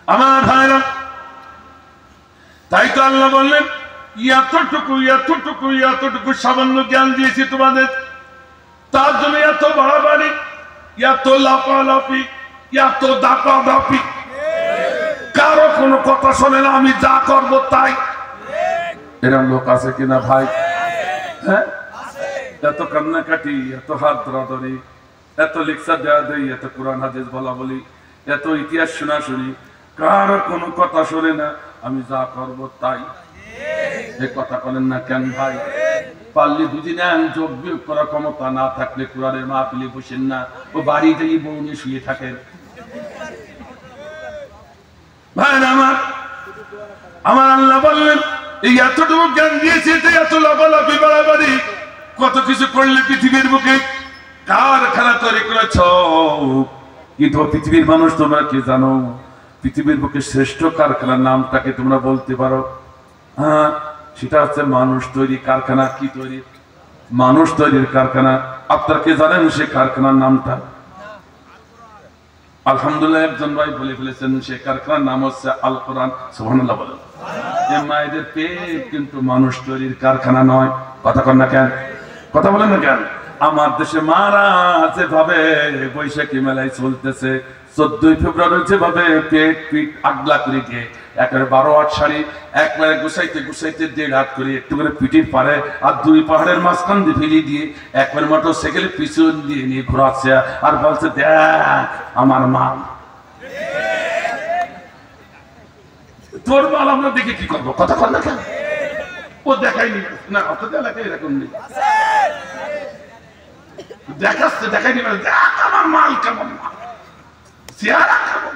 আমার ভাইরা, তাই তো আল্লাহ বললেন এতটুকু এতটুকু এতটুকু সামান্য জ্ঞান দিয়েছি তোমাদের, তার জন্য এত বাড়াবাড়ি, এত লাফালাফি, এত দাপাদাপি, কারো কোনো কথা শোনে না, আমি যা করব তাই। এরকম লোক আছে কিনা ভাই? হ্যাঁ, এত কান্নাকাটি, এত হাত ধরাধরি, এত লেকচার দেওয়া দেই, এত কোরআন হাদিস বলা বলি, এত ইতিহাস শোনা শুনি, কারো কোনো কথা শোনে না, আমি যা করব তাই। এই কথা বলেন না কেন ভাই? পারলে বুঝি নেন, যোগ বিয়োগ করার ক্ষমতা না থাকলে কোরআনের মাহফিলে বসেন না, ও বাড়িতেই বউ নিয়ে শুয়ে থাকেন। ভাই আমার আমার আল্লাহ বললেন এই এতটুকু জ্ঞান দিয়েছে, এত লাফালাফি বাড়াবাড়ি, কত কিছু করলে পৃথিবীর বুকে কারখানা তৈরি করেছ। কিন্তু পৃথিবীর মানুষ তোমরা কি জানো? পৃথিবীর বুকে শ্রেষ্ঠ কারখানার নামটাকে তোমরা বলতে পারো? হ্যাঁ, সেটা হচ্ছে মানুষ তৈরি কারখানা। কি তৈরি? মানুষ তৈরির কারখানা। আপনারা কি জানেন সে কারখানার নামটা? আলহামদুলিল্লাহ, একজন ভাই বলে ফেলেছেন সে কারখানার নাম হচ্ছে আল কোরআন। সুবহানাল্লাহ বলেন। এই মায়েদের পেট কিন্তু মানুষ তৈরির কারখানা নয়। কথা কন না কেন? কথা বলেন না কেন? আমার দেশে মারা যেভাবে বৈশাখী মেলায় চলতেছে, 14 ফেব্রুয়ারি যেভাবে পেট পিট আগলা করে দিয়ে একেবারে 12-8 শাড়ি একবারে গুছাইতে গুছাইতে 1.5 হাত করে একটু করে পিটির পারে আর 2 পাহাড়ের মাঝখান দিয়ে ফেলে দিয়ে একবারে মোটরসাইকেলে পিছন দিয়ে নিয়ে ঘোরাচ্ছে আর বলছে দেখ আমার মাল। তোর মাল আমরা দেখে কি করবো? কথা কর না কেন? ও দেখায়নি না, অত এলাকায় এরকম নেই, দেখাচ্ছে দেখায়নি, দেখ আমার মাল কেমন, চেহারা কেমন,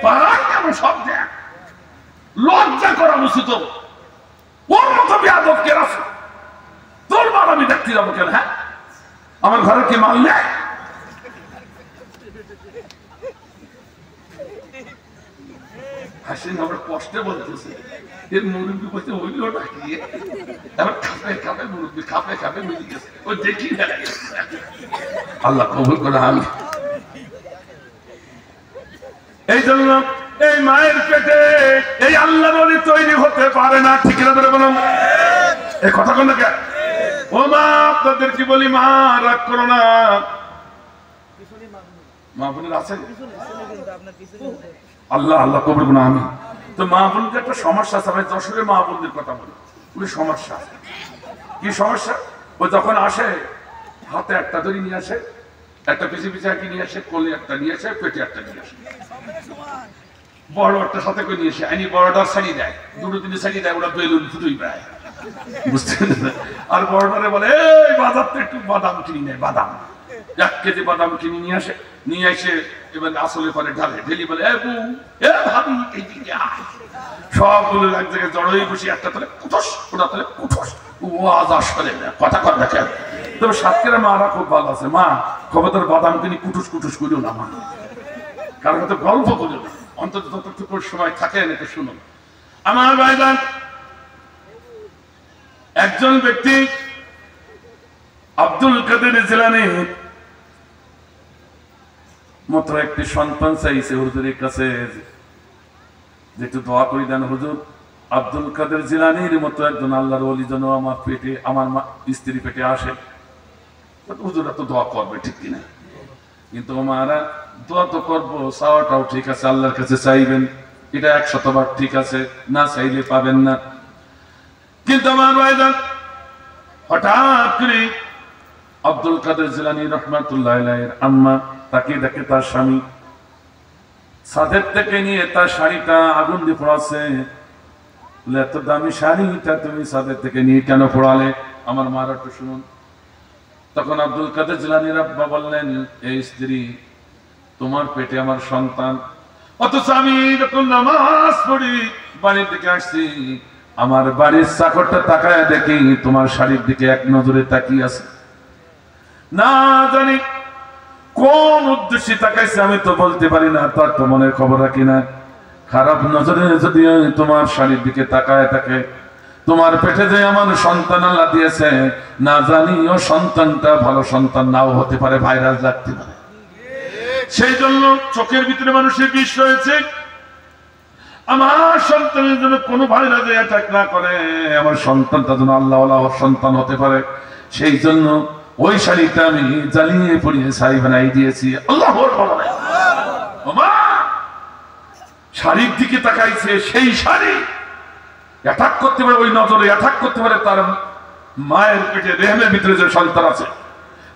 পাড়ায় কেমন, সব দেখ। লজ্জা করা উচিত। ওর মতো বেয়াদব কে আছে? তোর মাল আমি দেখতে যাবো কেন? হ্যাঁ, আমার ঘরে কি মাল নেই? হাসিন আমার কষ্টে বলতেছে, এর মুরব্বী বলতে হইল না কি, এবার খাপে খাপে মুরব্বী খাপে খাপে মিলে গেছে, ও দেখি দেখা গেছে। আল্লাহ কবুল করে। আমি এই জন্য এই মায়ের পেটে এই আল্লাহর ওলি তৈরি হতে পারে না। ঠিক না ধরে বলুন, এই কথা কোন না? ও মা, আপনাদের কি বলি, মা রাগ করো না। মা বোনের আছে? আল্লাহ আল্লাহ কবুল করুন। আমি তো মা বোনদের একটা সমস্যা আছে, আমি যশোরের মা বোনদের কথা বলি। ওই সমস্যা কি সমস্যা? ও যখন আসে হাতে একটা দড়ি নিয়ে আসে, একটা পিছিয়ে পিছিয়ে একই নিয়ে আসে, কোলে একটা নিয়ে আসে, পেটে একটা নিয়ে আসে, বড় একটা সাথে করে নিয়ে এসে আইনি বড়টার শাড়ি দেয়, 2-3 শাড়ি দেয়, ওরা বেলুন ফুটুই প্রায়, বুঝতে পেরেছেন? আর বড়টারে বলে এই বাজার থেকে একটু বাদাম কিনে নেয়, বাদাম 1 কেজি বাদাম কিনে নিয়ে আসে, নিয়ে এসে এবার আসলে পরে ঢালে, ঢেলি বলে এ বউ, এ ভাবি, এইদিকে আয়। সবগুলো এক জায়গায় জড়ো হয়ে বসে, একটা তলে কুঠোস, ওটা তলে কুঠোস, ওয়াজ আসলে না। কথা কর না কেন? তবে সাতক্ষীরা মারা খুব ভালো আছে। মা খবরদার বাদাম কিনি কুটুস কুটুস করিও না মা, কারণ হয়তো গল্প করিও না, অন্তত যতটুকু সময় থাকে এটা শুনুন। আমার ভাইজান, একজন ব্যক্তি আব্দুল কাদের জিলানী মাত্র একটি সন্তান চাইছে হুজুরের কাছে, যেটু দোয়া করে দেন হুজুর, আব্দুল কাদের জিলানীর মতো একজন আল্লাহর ওলি যেন আমার পেটে, আমার স্ত্রী পেটে আসে। হুজুরা তো দোয়া করবে, ঠিক কিনা? কিন্তু মারা দোয়া তো করবো, চাওয়াটাও ঠিক আছে, আল্লাহর কাছে চাইবেন, এটা 100 বার ঠিক আছে, না চাইলে পাবেন না। কিন্তু আমার ভাইজান, হঠাৎ করে আব্দুল কাদের জিলানী রহমাতুল্লাহ আলাইহির আম্মা তাকে দেখে তার স্বামী ছাদের থেকে নিয়ে তার শাড়িটা আগুন দিয়ে পোড়াচ্ছে। এত দামি শাড়িটা তুমি ছাদের থেকে নিয়ে কেন পোড়ালে? আমার মারা একটু শুনুন। তখন আব্দুল কাদের জিলানীর আব্বা বললেন, এই স্ত্রী, তোমার পেটে আমার সন্তান, অথচ আমি যখন নামাজ পড়ি বাড়ির দিকে আসছি, আমার বাড়ির চাকরটা তাকায় দেখি তোমার শাড়ির দিকে এক নজরে তাকিয়ে আছে। না জানি কোন উদ্দেশ্যে তাকাইছে, আমি তো বলতে পারি না, তার তো মনের খবর রাখি না। খারাপ নজরে যদি তোমার শাড়ির দিকে তাকায় থাকে, তোমার পেটে যে আমার সন্তান আল্লাহ দিয়েছে, না জানি ও সন্তানটা ভালো সন্তান নাও হতে পারে, ভাইরাস লাগতে পারে। সেই জন্য চোখের ভিতরে মানুষের বিষ রয়েছে, আমার সন্তানের জন্য কোনো ভাইরাস অ্যাটাক না করে, আমার সন্তানটা যেন আল্লাহ সন্তান হতে পারে, সেই জন্য ওই শাড়িটা আমি জ্বালিয়ে পড়িয়ে শাড়ি বানাই দিয়েছি। আল্লাহ শাড়ির দিকে তাকাইছে, সেই শাড়ি অ্যাটাক করতে পারে, ওই নজরে অ্যাটাক করতে পারে তার মায়ের পেটে রেহেমের ভিতরে যে সন্তান আছে।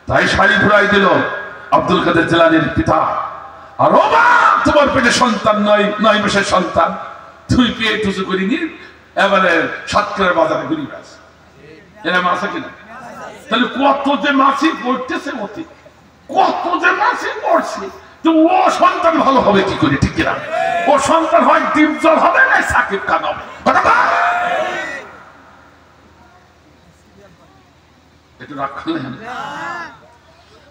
তাই শাড়ি ঘুরাই দিল আব্দুল কাদের জিলানীর পিতা। আর ও মা, তোমার পেটে সন্তান নয়, 9 মাসের সন্তান, তুই পেয়ে টুসু করিনি, এবারে সাতক্ষীরার বাজারে ঘুরি ব্যাস। এরা মাসা কিনা? তাহলে কত যে মাসি পড়তেছে, মতি কত যে মাসি পড়ছে, তো ও সন্তান ভালো হবে কি করে? ঠিক কিনা? ও সন্তান হয় ডিম জল হবে না সাকিব খান হবে। একটু রাগ করলেন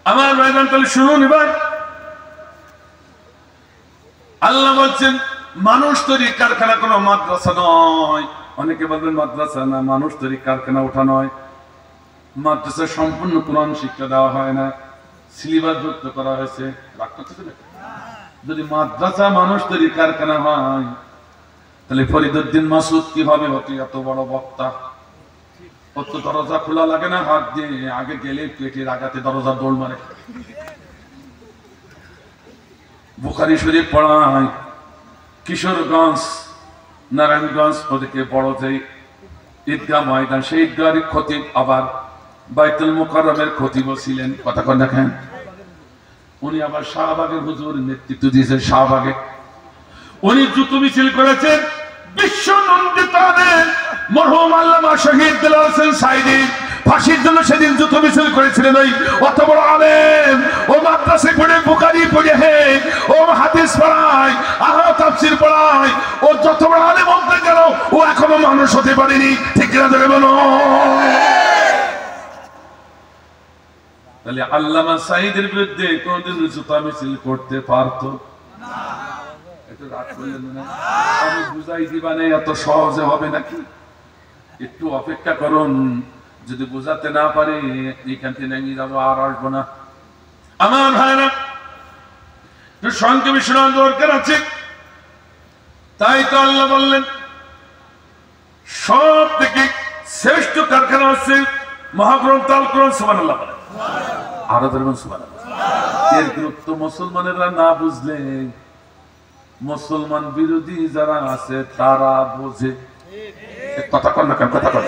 আমার ভাইজান, তাহলে শুনুন এবার। আল্লাহ বলছেন মানুষ তৈরি কারখানা কোনো মাদ্রাসা নয়। অনেকে বলবেন মাদ্রাসা না, মানুষ তৈরি কারখানা ওঠা নয়। মাদ্রাসা সম্পূর্ণ কোরআন শিক্ষা দেওয়া হয় না, সিলেবাস যুক্ত করা হয়েছে। রাগ করতেছে না? যদি মাদ্রাসা মানুষ তৈরি কারখানা হয়, তাহলে ফরিদউদ্দিন মাসুদ কিভাবে হতো এত বড় বক্তা? ওর তো দরজা খোলা লাগে না, হাত দিয়ে আগে গেলে পেটের আঘাতে দরজা দৌড় মারে। বুখারী শরীফ পড়ায় কিশোরগঞ্জ, নারায়ণগঞ্জ, ওদিকে বড় যে ঈদগাহ ময়দান, সেই ঈদগাহের খতিব আবার বাইতুল মুকাররমের খতিবও ছিলেন। কথা কন দেখেন, উনি আবার শাহবাগের হুজুর নেতৃত্ব দিয়েছেন। শাহবাগে উনি জুতো মিছিল করেছেন। বিশ্ব নন্দিত মরহুম আল্লামা শহীদ দেলোয়ার হোসেন সাঈদী ফাঁসির জন্য সেদিন জুতো মিছিল করেছিলেন। ওই অত বড় আলেম, ও মাদ্রাসায় পড়ে, বুখারী পড়ে, ও হাদিস পড়ায়, তাফসীর পড়ায়, ও যত বড় আলেম হোক না কেন, ও এখনো মানুষ হতে পারেনি। ঠিক না ধরে বলো? তাহলে আল্লামা সাঈদীর বিরুদ্ধে কোনদিন জুতা মিছিল করতে পারতো না? একটু রাগ করলেন না? আমি বুঝাই দিবানে এত সহজে হবে নাকি? একটু অপেক্ষা করুন, যদি বুঝাতে না পারে এখান থেকে নেমে যাবো, আর আসবো না। আমার ভাইরা, সংক্ষেপে শোনার দরকার আছে। তাই তো আল্লাহ বললেন সব থেকে শ্রেষ্ঠ কারখানা হচ্ছে মহাগ্রন্থ আল কোরআন। সুবহানাল্লাহ বলেন, আরো ধরবেন সুবহানাল্লাহ। এর গুরুত্ব মুসলমানেরা না বুঝলে মুসলমান বিরোধী যারা আছে তারা বোঝে। কথা কন না কেন? কথা কন।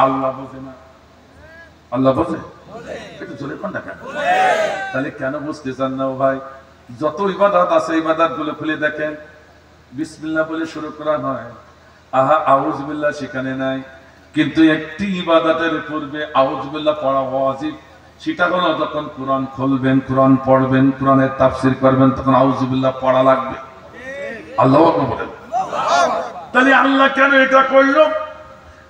আল্লাহ বোঝে না? আল্লাহ বোঝে? একটু জোরে কন না কেন? তাহলে কেন বুঝতে চান না ভাই? যত ইবাদত আছে ইবাদত গুলো খুলে দেখেন, বিসমিল্লাহ বলে শুরু করা হয়, আহা আউযু বিল্লাহ সেখানে নাই। কিন্তু একটি ইবাদতের পূর্বে আউযু বিল্লাহ পড়া ওয়াজিব। সেটা হলো যখন কোরআন খুলবেন, কোরআন পড়বেন, কোরআনের তাফসীর করবেন, তখন আউযু বিল্লাহ পড়া লাগবে। আল্লাহু আকবার বলেন। তাহলে আল্লাহ কেন এটা করলো?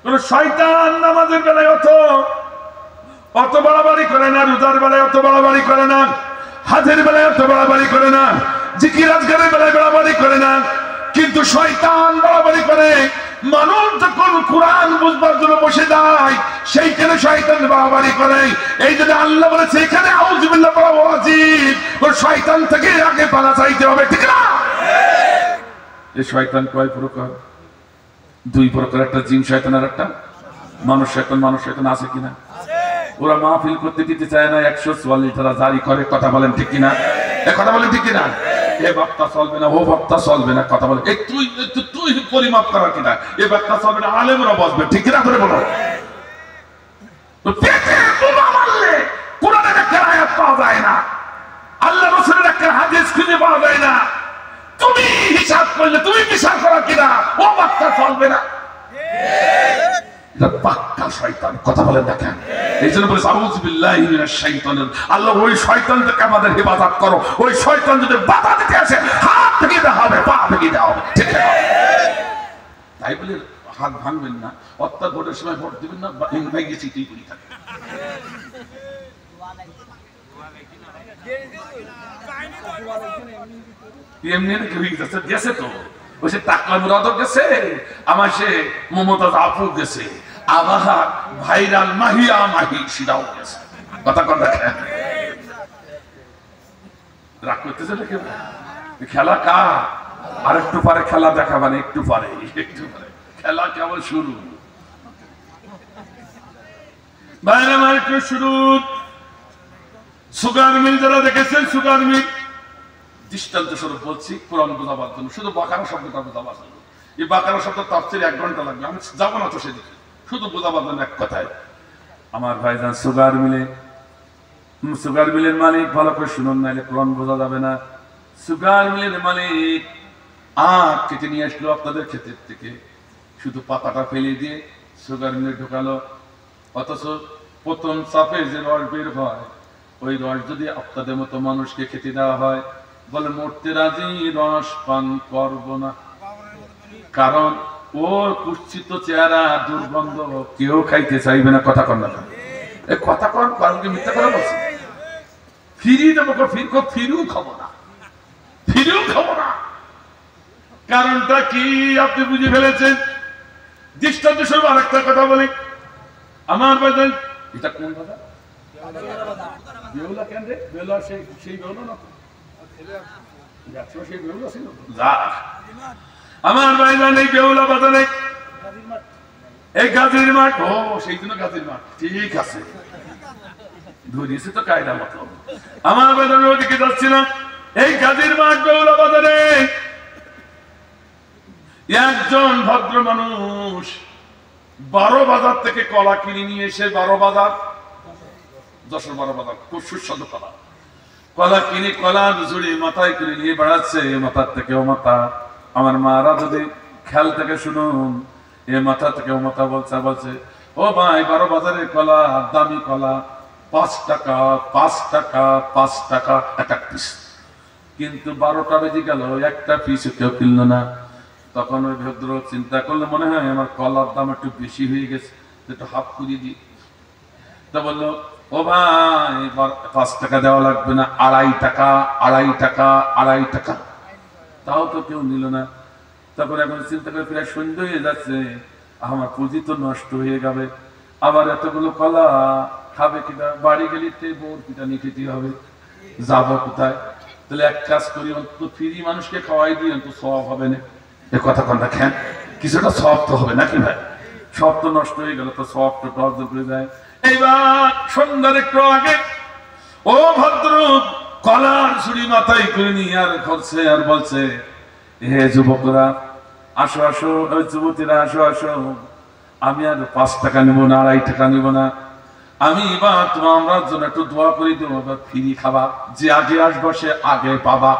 কোন শয়তান নামাজের বেলায় অত বাড়াবাড়ি করে না, রোজার বেলায় অত বাড়াবাড়ি করে না, হাজের বেলায় অত বাড়াবাড়ি করে না, জিকির আজকারের বেলায় বাড়াবাড়ি করে না। কিন্তু শয়তান বাড়াবাড়ি করে মানুষ যখন কোরআন বুঝবার জন্য বসে যায়, সেইখানে শয়তান বাড়াবাড়ি করে। এই জন্য আল্লাহ বলেছে এখানে আউযু বিল্লাহ পড়া ওয়াজিব। ওই শয়তান থেকে আগে পালা চাইতে হবে। ঠিক না? এই শয়তান কয় প্রকার? 2 প্রকার। একটা জিন শয়তান আর একটা মানুষ শয়তান। মানুষ শয়তান আছে কিনা? ওরা মাহফিল করতে দিতে চায় না, 144 ধারা জারি করে। কথা বলেন ঠিক কিনা? এ কথা বলেন ঠিক কিনা? এ বক্তা চলবে না, ও বক্তা চলবে না। কথা বলে তুই পরিমাপ করা কিনা? এ বক্তা চলবে না, আলেমরা বসবে। ঠিক কিনা করে বলো? পেটে বোমা মারলে কোরআনের একটা আয়াত পাওয়া যায় না, আল্লাহ রাসূলের একটা হাদিস খুঁজে পাওয়া যায় না। তুমি হিসাব করলে তুমি বিচার করা কিনা? ও বক্তা চলবে না। পাক্কা শয়তান। কথা বলেন দেখেন। এই জন্য বলে আউযু বিল্লাহি মিনাশ শাইতানির। আল্লাহ ওই শয়তান থেকে আমাদের হেফাজত করো। ওই শয়তান যদি বাধা দিতে আসে, হাত ভেঙে দেওয়া হবে, পা ভেঙে দেওয়া হবে। ঠিক আছে? তাই বলে হাত ভাঙবেন না, অর্থাৎ ভোটের সময় ভোট দিবেন না, ভেঙে চিঠি করে থাকে। এমনি গেছে তো, ওই সে টাকলা মুরাদও গেছে, আমার সে মমতাজ আপু গেছে, আবার ভাইরাল মাহিয়া মাহি সিরাও গেছে। কথা কথা রাগ করতেছে না কেউ? খেলা কার? আর একটু পরে খেলা দেখাবেন, একটু পরে খেলা কেবল শুরু। বাইরে একটু শুরু। সুগার মিল যারা দেখেছেন, সুগার মিল দৃষ্টান্ত স্বরূপ বলছি কোরআন বোঝাবার জন্য, শুধু বাকারা শব্দটা বোঝাবার জন্য। এই বাকারা শব্দ তাফসীরে 1 ঘন্টা লাগবে, আমি যাবো না তো সেদিকে, শুধু বোঝাবার জন্য এক কথায়। আমার ভাইজান সুগার মিলের মালিক, ভালো করে শুনুন, নাইলে কোরআন বোঝা যাবে না। সুগার মিলের মালিক আখ কেটে নিয়ে আসলো আপনাদের ক্ষেতের থেকে, শুধু পাতাটা ফেলে দিয়ে সুগার মিলে ঢোকালো। অথচ প্রথম চাপে যে রস বের হয়, ওই রস যদি আপনাদের মতো মানুষকে খেতে দেওয়া হয়, বলে মরতে রাজি, রস পান করব না, কারণ ওর কুৎসিত চেহারা, দুর্গন্ধ, কেউ খাইতে চাইবে না। কথা কন না, কথা কন, কারণ কি মিথ্যা করে বলছে? ফিরিয়ে দেবো, ফিরেও খাবো না, ফিরেও খাবো না। কারণটা কি আপনি বুঝে ফেলেছেন? দৃষ্টান্ত স্বরূপ আরেকটা কথা বলি। আমার বাজার এটা কোন বাজার? বেহুলা কেন রে? বেহুলা সেই বেহুলা না, সেই বেহুলা ছিল। আমার বাজার নেই বেহুলা বাজারে, এই গাজীর মাঠ। ও সেই জন্য গাজীর মাঠ, ঠিক আছে, ধরিয়েছে তো কায়দা মতো। আমার বাজারে ওদিকে যাচ্ছিলাম, এই গাজীর মাঠ বেহুলা বাজারে একজন ভদ্র মানুষ 12 বাজার থেকে কলা কিনে নিয়ে এসে, 12 বাজার, 10-12 বাজার, খুব সুস্বাদু কলা কিনে কলা ঝুড়ি মাথায় করে নিয়ে বেড়াচ্ছে, মাথার থেকে ও মাথা। আমার মারা যদি খেয়াল থেকে শুনুন, এ মাথা থেকে ও মাথা বলছে, ও ভাই 12 বাজারের কলা, দামি কলা, 5 টাকা 5 টাকা 5 টাকা এক পিস। কিন্তু 12টা বেজে গেল, একটা পিস কেউ কিনলো না। তখন ওই ভদ্রলোক চিন্তা করলে, মনে হয় আমার কলার দাম একটু বেশি হয়ে গেছে, একটু হাফ করিয়ে দিই। তা বললো, ও ভাই 5 টাকা দেওয়া লাগবে না, 2.5 টাকা 2.5 টাকা 2.5 টাকা। তাও তো কেউ নিল না। তারপর এখন চিন্তা করে প্রায় সন্ধ্যা হয়ে যাচ্ছে, আমার পুঁজি তো নষ্ট হয়ে যাবে, আবার এতগুলো কলা খাবে কিনা, বাড়ি গেলে বউর পিঠা নিয়ে খেতে হবে, যাবো কোথায়? তাহলে এক কাজ করি, অন্তত ফ্রি মানুষকে খাওয়াই দিই, অন্তত সব হবে না। এ কথা কন না কেন? কিছুটা সব তো হবে নাকি ভাই? সব তো নষ্ট হয়ে গেল, তো সব তো টর্জ করে যায়। এইবার সন্ধ্যার একটু আগে ও ভদ্র কলার ছুরি মাথায় করে নিয়ে আর করছে আর বলছে, হে যুবকরা আসো আসো, ওই যুবতীরা আসো আসো, আমি আর 5 টাকা নেবো না, 2.5 টাকা নেবো না, আমি এবার তোমার জন্য একটু দোয়া করে দেবো, ফ্রি খাবা, যে আগে আসবো সে আগে পাবা।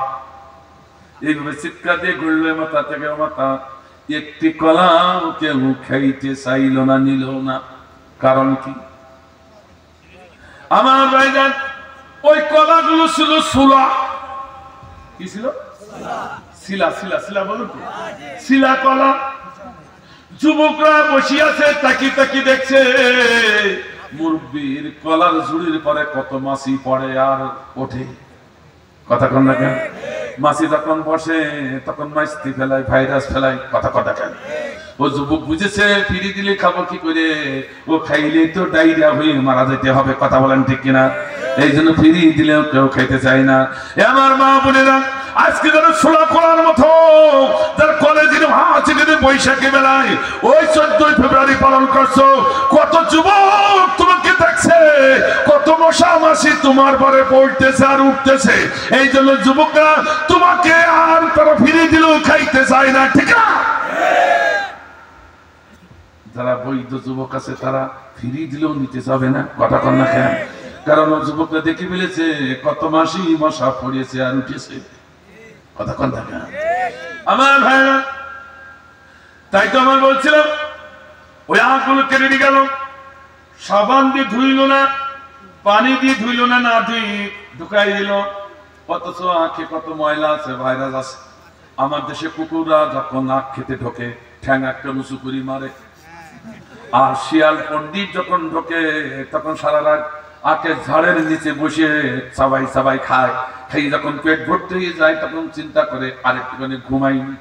এইভাবে চিৎকার দিয়ে ঘুরলে মাথা থেকে মাথা, একটি কলাও কেউ খাইতে চাইল না, নিল না। কারণ কি? আমার ভাইজান ওই কলাগুলো ছিল সুলা। কি ছিল? শিলা শিলা শিলা বলুন তো, শিলা কলা। যুবকরা বসে আছে, তাকি তাকি দেখছে মুরব্বীর কলার ঝুড়ির পরে কত মাছি পড়ে আর ওঠে। কথা কন না কেন? মাছি যখন বসে তখন মাইস্তি ফেলায়, ভাইরাস ফেলায়। কথা কথা কেন? ও যুবক বুঝেছে ফিরি দিলে খাবো কি করে, ও খাইলে তো ডায়রিয়া হয়ে মারা যেতে হবে। কথা বলেন ঠিক কিনা? এই জন্য ফিরি দিলেও কেউ খাইতে চায় না। আমার মা বোনেরা, আজকে যারা ছোলা কলার মতো যারা কলেজের ভার্সিটিতে বৈশাখী মেলায় ওই 14 ফেব্রুয়ারি পালন করছো, কত যুবক তোমাকে দেখছে, কত মশা মাসি তোমার পরে পড়তেছে আর উঠতেছে। এই জন্য যুবকরা তোমাকে আর তারা ফিরে দিলেও খাইতে চায় না, ঠিক না? যারা বৈধ যুবক আছে তারা ফিরিয়ে দিলেও নিতে যাবে না। কথা কন না কেন? কারণ যুবকরা দেখে ফেলেছে কত মাসি মশা পড়িয়েছে আর উঠেছে। কথা কন না কেন? আমার ভাইরা, তাই তো আমার বলছিলাম, ওই আঁকগুলো কেটে নিয়ে গেল, সাবান দিয়ে ধুইল না, পানি দিয়ে ধুইল না, না ধুই ঢুকাই দিল। অথচ আঁখে কত ময়লা আছে, ভাইরাস আছে। আমার দেশে কুকুররা যখন আখ খেতে ঢোকে, ঠ্যাং একটা উঁচু করে মারে। আর শিয়াল পন্ডিত যখন ঢোকে তখন সারা রাত আখের ঝাড়ের নিচে বসে সবাই সবাই খায়। খাই যখন পেট ভর্তি হয়ে যায় তখন চিন্তা করে আরেকটুখানি ঘুমাইনি,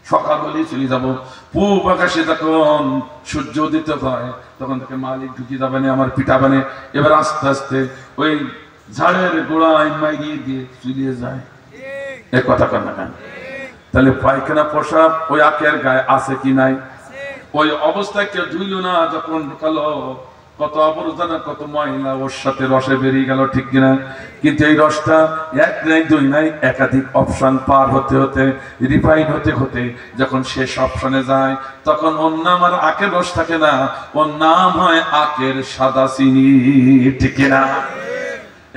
সকাল হলেই চলে যাবো। পূব আকাশে যখন সূর্য উদিত হয় তখন তাকে মালিক ঢুকিয়ে যাবে না, আমার পিঠা বানে। এবার আস্তে আস্তে ওই ঝাড়ের গোড়ায় মাইরিয়ে দিয়ে চলিয়ে যায়। এ কথা কন না কেন? তাহলে পায়খানা পোশাক ওই আখের গায়ে আছে কি নাই? ওই অবস্থায় কেউ ধুইল না, যখন ঢুকালো কত আবর্জনা কত ময়লা ওর সাথে রসে বেরিয়ে গেল, ঠিক কিনা? কিন্তু এই রসটা এক নাই দুই নাই একাধিক অপশন পার হতে হতে রিফাইন হতে হতে যখন শেষ অপশনে যায় তখন ওর নাম আর আখের রস থাকে না, ওর নাম হয় আখের সাদা চিনি, ঠিক কিনা?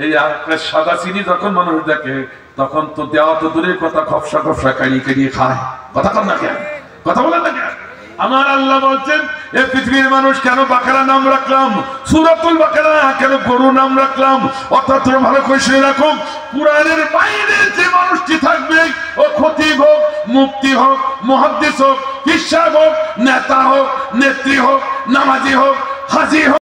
এই আখের সাদা চিনি যখন মানুষ দেখে তখন তো দেওয়া তো দূরের কথা, খপসা খপসা কাড়িয়ে কাড়িয়ে খায়। কথা কর না কেন? কথা বলেন না কেন? আমার আল্লাহ বলছেন এই পৃথিবীর মানুষ কেন বাকারা নাম রাখলাম, সূরাতুল বাকারা কেন গরু নাম রাখলাম, অর্থাৎ ভালো করে শুনে রাখুন, কুরআনের বাইরে যে মানুষটি থাকবে ও খতিব হোক, মুফতি হোক, মুহাদ্দিস হোক, কিসা হোক, নেতা হোক, নেত্রী হোক, নামাজি হোক, হাজী হোক,